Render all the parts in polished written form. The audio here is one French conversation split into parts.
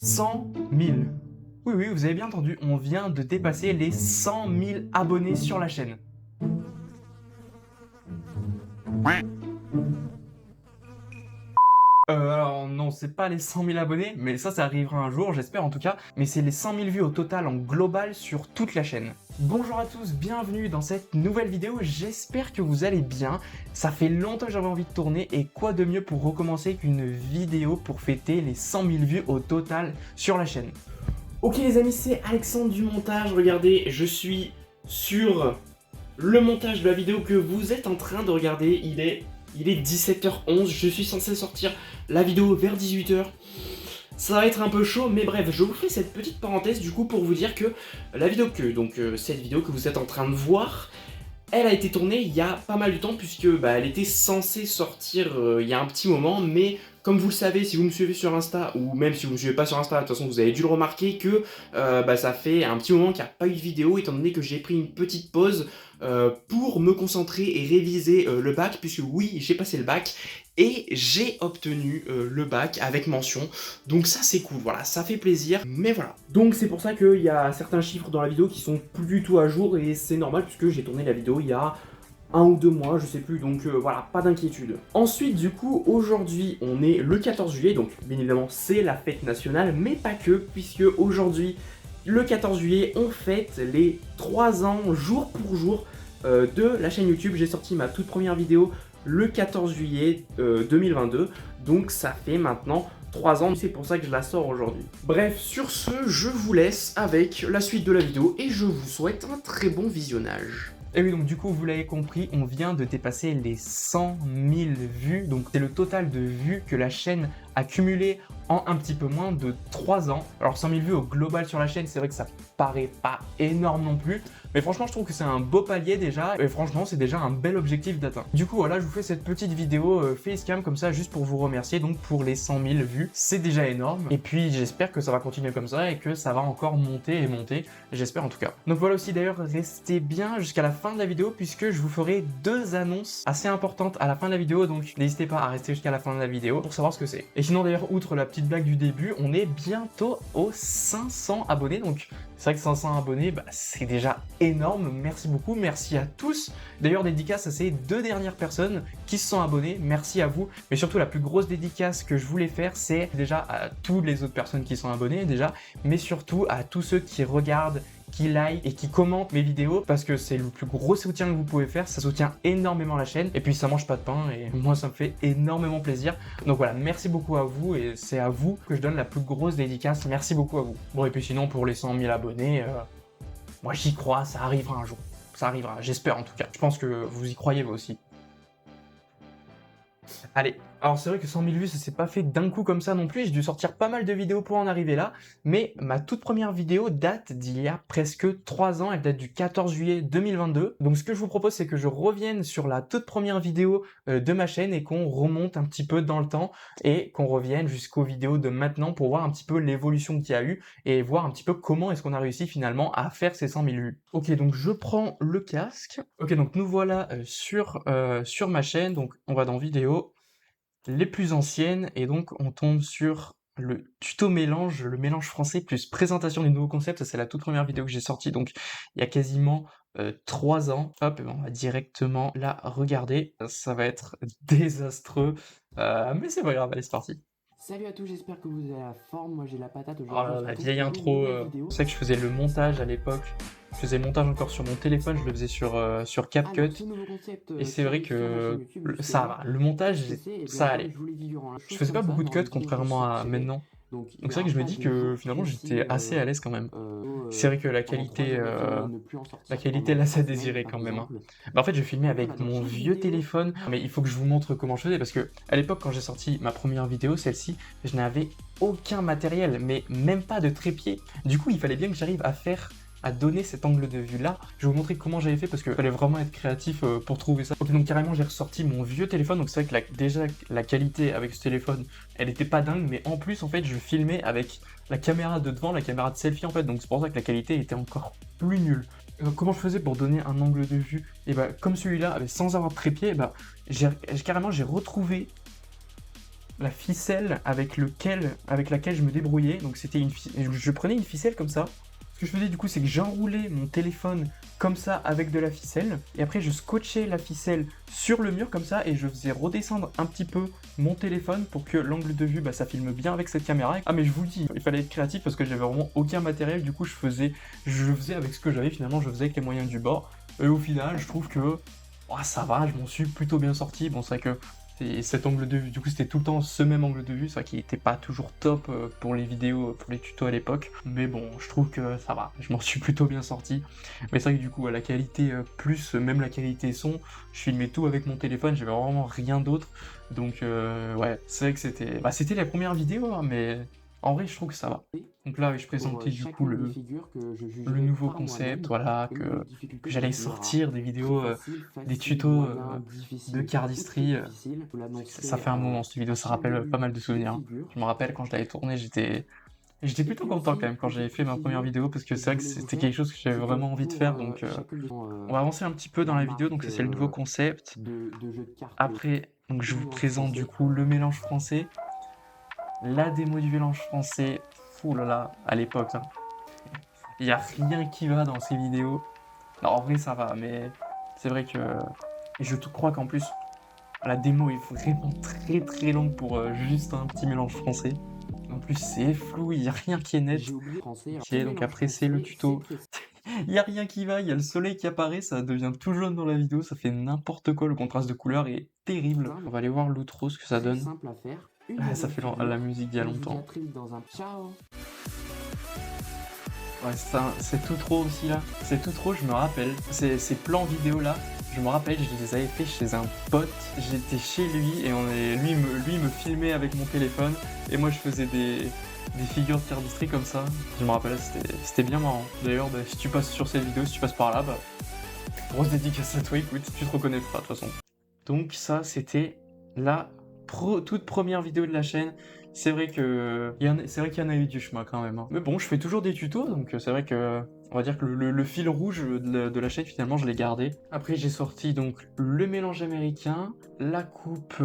100 000. Oui, oui, vous avez bien entendu, on vient de dépasser les 100 000 abonnés sur la chaîne. Alors non, c'est pas les 100 000 abonnés, mais ça arrivera un jour, j'espère en tout cas, mais c'est les 100 000 vues au total en global sur toute la chaîne. Bonjour à tous, bienvenue dans cette nouvelle vidéo, j'espère que vous allez bien. Ça fait longtemps que j'avais envie de tourner et quoi de mieux pour recommencer qu'une vidéo pour fêter les 100 000 vues au total sur la chaîne. Ok les amis, c'est Alexandre du montage, regardez, je suis sur le montage de la vidéo que vous êtes en train de regarder, il est 17h11, je suis censé sortir la vidéo vers 18h. Ça va être un peu chaud, mais bref, je vous fais cette petite parenthèse du coup pour vous dire que la vidéo cette vidéo que vous êtes en train de voir, elle a été tournée il y a pas mal de temps puisque elle était censée sortir il y a un petit moment, mais comme vous le savez, si vous me suivez sur Insta, ou même si vous me suivez pas sur Insta, de toute façon vous avez dû le remarquer que ça fait un petit moment qu'il n'y a pas eu de vidéo, étant donné que j'ai pris une petite pause pour me concentrer et réviser le bac, puisque oui, j'ai passé le bac, et j'ai obtenu le bac avec mention, donc ça c'est cool, voilà, ça fait plaisir, mais voilà. Donc c'est pour ça qu'il y a certains chiffres dans la vidéo qui sont plus du tout à jour, et c'est normal puisque j'ai tourné la vidéo il y a 1 ou 2 mois, je sais plus, donc voilà, pas d'inquiétude. Ensuite, du coup, aujourd'hui, on est le 14 juillet, donc bien évidemment, c'est la fête nationale, mais pas que, puisque aujourd'hui, le 14 juillet, on fête les 3 ans, jour pour jour, de la chaîne YouTube. J'ai sorti ma toute première vidéo le 14 juillet 2022, donc ça fait maintenant 3 ans, c'est pour ça que je la sors aujourd'hui. Bref, sur ce, je vous laisse avec la suite de la vidéo et je vous souhaite un très bon visionnage. Et oui, donc du coup, vous l'avez compris, on vient de dépasser les 100 000 vues. Donc c'est le total de vues que la chaîne a cumulé en un petit peu moins de 3 ans. Alors 100 000 vues au global sur la chaîne, c'est vrai que ça paraît pas énorme non plus. Mais franchement, je trouve que c'est un beau palier déjà. Et franchement, c'est déjà un bel objectif d'atteindre. Du coup, voilà, je vous fais cette petite vidéo facecam comme ça, juste pour vous remercier. Donc pour les 100 000 vues, c'est déjà énorme. Et puis j'espère que ça va continuer comme ça et que ça va encore monter et monter. J'espère en tout cas. Donc voilà aussi d'ailleurs, restez bien jusqu'à la fin de la vidéo puisque je vous ferai 2 annonces assez importantes à la fin de la vidéo. Donc n'hésitez pas à rester jusqu'à la fin de la vidéo pour savoir ce que c'est. Et sinon d'ailleurs, outre la petite blague du début, on est bientôt aux 500 abonnés. Donc c'est vrai que 500 abonnés, c'est déjà énorme. Merci beaucoup, merci à tous. D'ailleurs, dédicace à ces 2 dernières personnes qui se sont abonnées. Merci à vous. Mais surtout, la plus grosse dédicace que je voulais faire, c'est déjà à toutes les autres personnes qui sont abonnées déjà, mais surtout à tous ceux qui regardent, qui like et qui commentent mes vidéos parce que c'est le plus gros soutien que vous pouvez faire, ça soutient énormément la chaîne et puis ça mange pas de pain et moi ça me fait énormément plaisir. Donc voilà, merci beaucoup à vous et c'est à vous que je donne la plus grosse dédicace, merci beaucoup à vous. Bon et puis sinon pour les 100 000 abonnés, moi j'y crois, ça arrivera un jour, ça arrivera, j'espère en tout cas. Je pense que vous y croyez vous aussi. Allez, alors c'est vrai que 100 000 vues, ça s'est pas fait d'un coup comme ça non plus, j'ai dû sortir pas mal de vidéos pour en arriver là, mais ma toute première vidéo date d'il y a presque 3 ans, elle date du 14 juillet 2022, donc ce que je vous propose c'est que je revienne sur la toute première vidéo de ma chaîne et qu'on remonte un petit peu dans le temps et qu'on revienne jusqu'aux vidéos de maintenant pour voir un petit peu l'évolution qu'il y a eu et voir un petit peu comment est-ce qu'on a réussi finalement à faire ces 100 000 vues. Ok, donc je prends le casque. Ok, donc nous voilà sur ma chaîne, donc on va dans vidéo, les plus anciennes, et donc on tombe sur le tuto mélange, le mélange français plus présentation du nouveau concept. Ça c'est la toute première vidéo que j'ai sortie, donc il y a quasiment 3 ans. Hop, et on va directement la regarder. Ça va être désastreux, mais c'est pas grave, allez c'est parti. Salut à tous, j'espère que vous avez la forme. Moi j'ai la patate Oh aujourd'hui. là, la vieille intro, je sais que je faisais le montage à l'époque. Je faisais le montage encore sur mon téléphone, je le faisais sur CapCut. Et c'est vrai que ça va, le montage, ça allait. Je faisais pas beaucoup de cuts contrairement à maintenant. Donc c'est vrai que je me dis que finalement j'étais assez à l'aise quand même. C'est vrai que la qualité laisse à désirer quand même, hein. En fait, je filmais avec mon vieux téléphone, mais il faut que je vous montre comment je faisais parce que à l'époque, quand j'ai sorti ma première vidéo, celle-ci, je n'avais aucun matériel, mais même pas de trépied. Du coup, il fallait bien que j'arrive à donner cet angle de vue là. Je vais vous montrer comment j'avais fait parce qu'il fallait vraiment être créatif pour trouver ça. Ok, donc carrément j'ai ressorti mon vieux téléphone, donc c'est vrai que déjà la qualité avec ce téléphone elle était pas dingue, mais en plus en fait je filmais avec la caméra de devant, la caméra de selfie en fait, donc c'est pour ça que la qualité était encore plus nulle. Donc, comment je faisais pour donner un angle de vue? Et comme celui-là, sans avoir de trépied, carrément j'ai retrouvé la ficelle avec laquelle je me débrouillais. Donc c'était je prenais une ficelle comme ça. Ce que je faisais du coup, c'est que j'enroulais mon téléphone comme ça avec de la ficelle. Et après, je scotchais la ficelle sur le mur comme ça et je faisais redescendre un petit peu mon téléphone pour que l'angle de vue, ça filme bien avec cette caméra. Ah mais je vous le dis, il fallait être créatif parce que j'avais vraiment aucun matériel. Du coup, je faisais avec ce que j'avais finalement, je faisais avec les moyens du bord. Et au final, je trouve que ça va, je m'en suis plutôt bien sorti. Bon, c'est vrai que cet angle de vue, du coup c'était tout le temps ce même angle de vue, c'est vrai qu'il était pas toujours top pour les vidéos, pour les tutos à l'époque, mais bon, je trouve que ça va, je m'en suis plutôt bien sorti. Mais c'est vrai que du coup, la qualité plus, même la qualité son, je filmais tout avec mon téléphone, j'avais vraiment rien d'autre, donc ouais, c'est vrai que c'était la première vidéo, hein, mais en vrai je trouve que ça va. Donc là, je présentais du coup le nouveau concept, voilà, que j'allais sortir des vidéos, des tutos de cardistry. Ça fait un moment cette vidéo, ça rappelle pas mal de souvenirs. Hein. Je me rappelle quand je l'avais tournée, j'étais plutôt content quand même quand j'avais fait ma première vidéo parce que c'est vrai que c'était quelque chose que j'avais vraiment envie de faire. Donc on va avancer un petit peu dans la vidéo. Donc ça c'est le nouveau concept. Après, donc je vous présente du coup le mélange français, la démo du mélange français. Ouh là là, à l'époque, hein. Il n'y a rien qui va dans ces vidéos. Alors en vrai ça va, mais c'est vrai que je crois qu'en plus la démo est vraiment très très longue pour juste un petit mélange français. En plus c'est flou, il n'y a rien qui est net. Ok, donc après c'est le tuto. Il n'y a rien qui va, il y a le soleil qui apparaît, ça devient tout jaune dans la vidéo, ça fait n'importe quoi, le contraste de couleur est terrible. On va aller voir l'outro, ce que ça donne. Ça fait la musique d'il y a longtemps. Ouais, c'est tout trop aussi là. C'est tout trop, je me rappelle. Ces plans vidéo là, je me rappelle, je les avais fait chez un pote. J'étais chez lui et lui me filmait avec mon téléphone. Et moi je faisais des figures de cardistry comme ça. Je me rappelle, c'était bien marrant. D'ailleurs, si tu passes sur cette vidéo, si tu passes par là, grosse dédicace à toi, écoute, tu te reconnaîtras de toute façon. Donc ça, c'était la toute première vidéo de la chaîne. C'est vrai qu'il y en a eu du chemin quand même. Hein. Mais bon, je fais toujours des tutos, donc c'est vrai que on va dire que le fil rouge de la chaîne, finalement, je l'ai gardé. Après, j'ai sorti donc le mélange américain, la coupe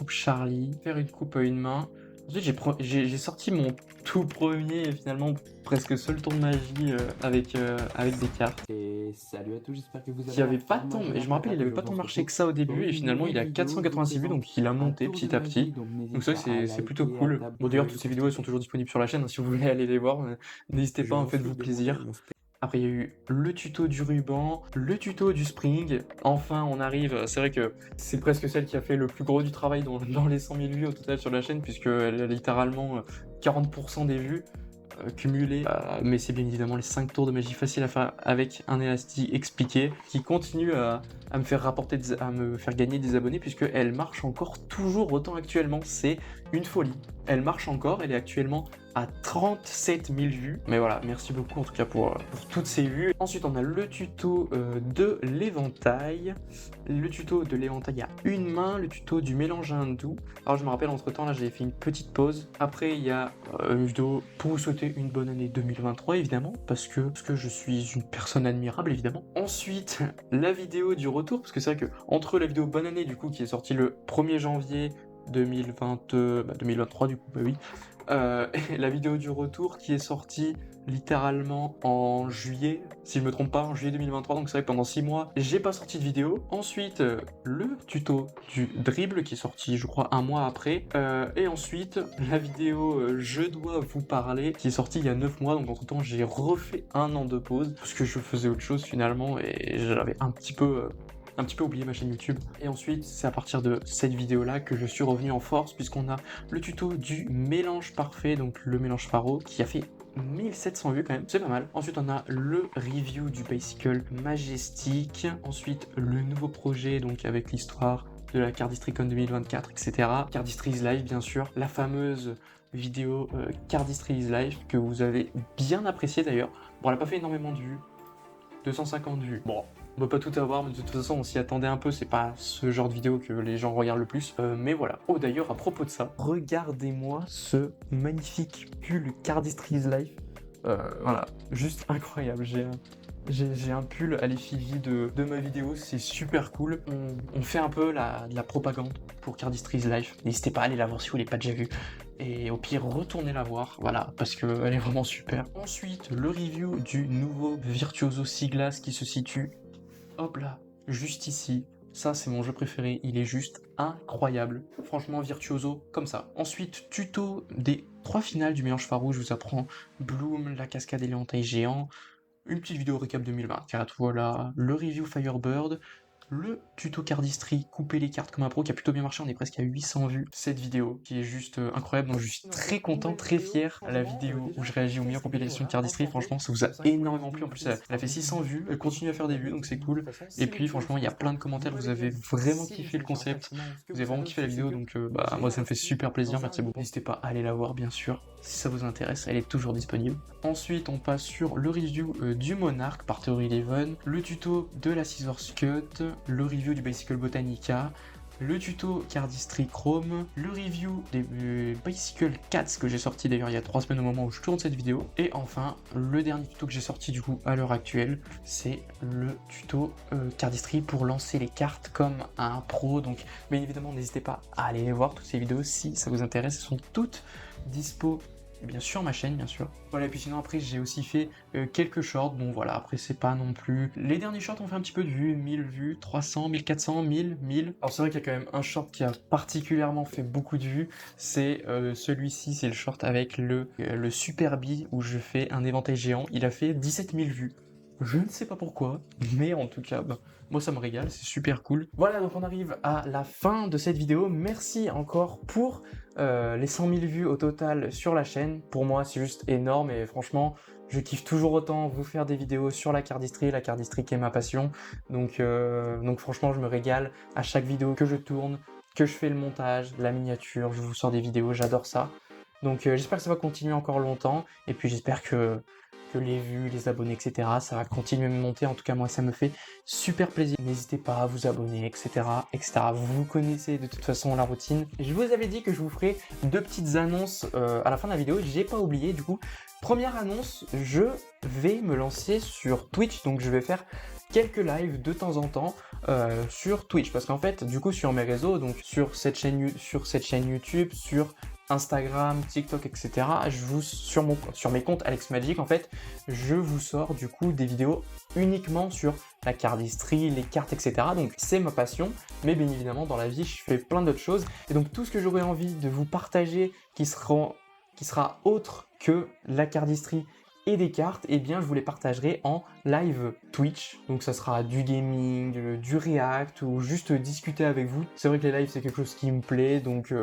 Charlie, faire une coupe à une main. Ensuite, j'ai sorti mon tout premier, finalement, presque seul tour de magie avec des cartes. Et salut à tous, j'espère que vous Qui avait pas tant, je me rappelle, il avait pas tant marché que ça au début, et finalement, il a 486 vues, donc il a monté petit à petit. Donc ça, c'est plutôt cool. Bon, d'ailleurs, toutes ces vidéos, elles sont toujours disponibles sur la chaîne, hein, si vous voulez aller les voir, n'hésitez pas, faites-vous plaisir. Après, il y a eu le tuto du ruban, le tuto du spring. Enfin, on arrive. C'est vrai que c'est presque celle qui a fait le plus gros du travail dans les 100 000 vues au total sur la chaîne, puisqu'elle a littéralement 40% des vues cumulées. Mais c'est bien évidemment les 5 tours de magie faciles à faire avec un élastique expliqué, qui continue à me faire gagner des abonnés, puisqu'elle marche encore toujours autant actuellement. C'est une folie. Elle marche encore, elle est actuellement à 37 000 vues. Mais voilà, merci beaucoup en tout cas pour toutes ces vues. Ensuite, on a le tuto de l'éventail. Le tuto de l'éventail à une main, le tuto du mélange hindou. Alors je me rappelle, entre temps là, j'avais fait une petite pause. Après, il y a une vidéo pour vous souhaiter une bonne année 2023, évidemment, parce que je suis une personne admirable, évidemment. Ensuite, la vidéo du retour, parce que c'est vrai que entre la vidéo bonne année, du coup, qui est sortie le 1er janvier 2023, du coup, oui. Et la vidéo du retour qui est sortie littéralement en juillet, si je me trompe pas, en juillet 2023, donc c'est vrai que pendant 6 mois, j'ai pas sorti de vidéo. Ensuite, le tuto du dribble qui est sorti, je crois, un mois après. Et ensuite, la vidéo Je dois vous parler qui est sortie il y a 9 mois, donc entre temps, j'ai refait un an de pause parce que je faisais autre chose finalement et j'avais un petit peu oublié ma chaîne YouTube. Et ensuite, c'est à partir de cette vidéo-là que je suis revenu en force, puisqu'on a le tuto du mélange parfait, donc le mélange faro, qui a fait 1700 vues quand même, c'est pas mal. Ensuite, on a le review du Bicycle Majestic. Ensuite, le nouveau projet, donc avec l'histoire de la CardistryCon 2024, etc. Cardistry is Live, bien sûr. La fameuse vidéo Cardistry is Live, que vous avez bien appréciée d'ailleurs. Bon, elle a pas fait énormément de vues. 250 vues. Bon, on peut pas tout avoir, mais de toute façon, on s'y attendait un peu. C'est pas ce genre de vidéo que les gens regardent le plus. Mais voilà. Oh, d'ailleurs, à propos de ça, regardez-moi ce magnifique pull Cardistry is Life. Voilà, juste incroyable. J'ai un pull à l'effigie de ma vidéo, c'est super cool. On fait un peu de la propagande pour Cardistry's Life. N'hésitez pas à aller la voir si vous l'avez pas déjà vue. Et au pire, retournez la voir, voilà, parce qu'elle est vraiment super. Ensuite, le review du nouveau Virtuoso Siglas qui se situe, hop là, juste ici. Ça, c'est mon jeu préféré, il est juste incroyable. Franchement, Virtuoso, comme ça. Ensuite, tuto des 3 finales du mélange farouche, je vous apprends Bloom, la cascade et l'éventail géant, une petite vidéo récap 2024, voilà, le review Firebird, le tuto Cardistry, couper les cartes comme un pro qui a plutôt bien marché, on est presque à 800 vues. Cette vidéo qui est juste incroyable, donc je suis très content, très fier à la vidéo où je réagis aux meilleures compilations de Cardistry. Franchement, ça vous a énormément plu. En plus, elle a fait 600 vues, elle continue à faire des vues, donc c'est cool. Et puis, franchement, il y a plein de commentaires, vous avez vraiment kiffé le concept, vous avez vraiment kiffé la vidéo, donc bah, moi ça me fait super plaisir, merci beaucoup. N'hésitez pas à aller la voir, bien sûr, si ça vous intéresse, elle est toujours disponible. Ensuite, on passe sur le review du Monarch par Theory Eleven, le tuto de la Scissors Cut, le review du Bicycle Botanica, le tuto Cardistry Chrome, le review des Bicycle Cats que j'ai sorti d'ailleurs il y a 3 semaines au moment où je tourne cette vidéo, et enfin le dernier tuto que j'ai sorti du coup à l'heure actuelle, c'est le tuto Cardistry pour lancer les cartes comme un pro. Donc bien évidemment n'hésitez pas à aller les voir toutes ces vidéos si ça vous intéresse, elles sont toutes dispo bien sûr ma chaîne, bien sûr. Voilà, et puis sinon après j'ai aussi fait quelques shorts, bon voilà, après c'est pas non plus... Les derniers shorts ont fait un petit peu de vues, 1000 vues, 300, 1400, 1000, 1000. Alors c'est vrai qu'il y a quand même un short qui a particulièrement fait beaucoup de vues, c'est celui-ci, c'est le short avec le Super Bee où je fais un éventail géant, il a fait 17 000 vues. Je ne sais pas pourquoi, mais en tout cas, bah, moi ça me régale, c'est super cool. Voilà, donc on arrive à la fin de cette vidéo. Merci encore pour les 100 000 vues au total sur la chaîne. Pour moi, c'est juste énorme et franchement, je kiffe toujours autant vous faire des vidéos sur la cardistry qui est ma passion. Donc franchement, je me régale à chaque vidéo que je tourne, que je fais le montage, la miniature, je vous sors des vidéos, j'adore ça. Donc j'espère que ça va continuer encore longtemps et puis j'espère que les vues, les abonnés, etc. Ça va continuer de monter. En tout cas, moi, ça me fait super plaisir. N'hésitez pas à vous abonner, etc., etc. Vous connaissez de toute façon la routine. Je vous avais dit que je vous ferai 2 petites annonces à la fin de la vidéo. J'ai pas oublié. Du coup, première annonce, je vais me lancer sur Twitch. Donc, je vais faire quelques lives de temps en temps sur Twitch. Parce qu'en fait, du coup, sur mes réseaux, donc sur cette chaîne YouTube, sur Instagram, TikTok, etc. Sur mes comptes Alex Magic, en fait, je vous sors du coup des vidéos uniquement sur la cardistry, les cartes, etc. Donc c'est ma passion, mais bien évidemment dans la vie je fais plein d'autres choses. Et donc tout ce que j'aurais envie de vous partager qui sera autre que la cardistry et des cartes, eh bien je vous les partagerai en live Twitch. Donc ça sera du gaming, du react ou juste discuter avec vous. C'est vrai que les lives c'est quelque chose qui me plaît, donc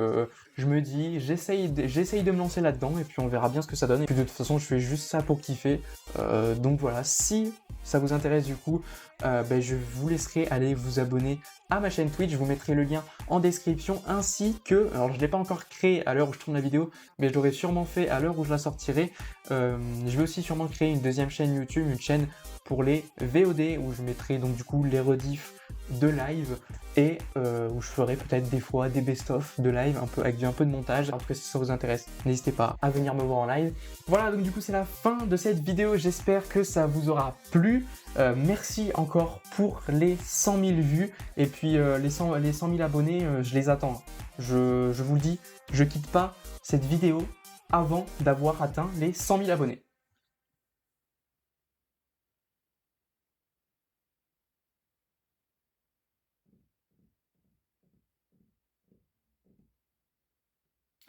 je me dis j'essaye de me lancer là-dedans et puis on verra bien ce que ça donne. Et puis de toute façon je fais juste ça pour kiffer. Donc voilà, si ça vous intéresse du coup, je vous laisserai aller vous abonner à ma chaîne Twitch, je vous mettrai le lien en description ainsi que, alors je ne l'ai pas encore créé à l'heure où je tourne la vidéo, mais je l'aurai sûrement fait à l'heure où je la sortirai. Je vais aussi sûrement créer une deuxième chaîne YouTube, une chaîne pour les VOD où je mettrai donc du coup les rediffs de live et où je ferai peut-être des fois des best-of de live avec un peu de montage. En tout cas si ça vous intéresse, n'hésitez pas à venir me voir en live. Voilà, donc du coup c'est la fin de cette vidéo, j'espère que ça vous aura plu. Merci encore pour les 100 000 vues et puis les 100 000 abonnés, je les attends. Je vous le dis, je quitte pas cette vidéo avant d'avoir atteint les 100 000 abonnés.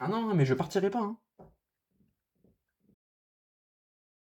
Ah non, mais je partirai pas, hein.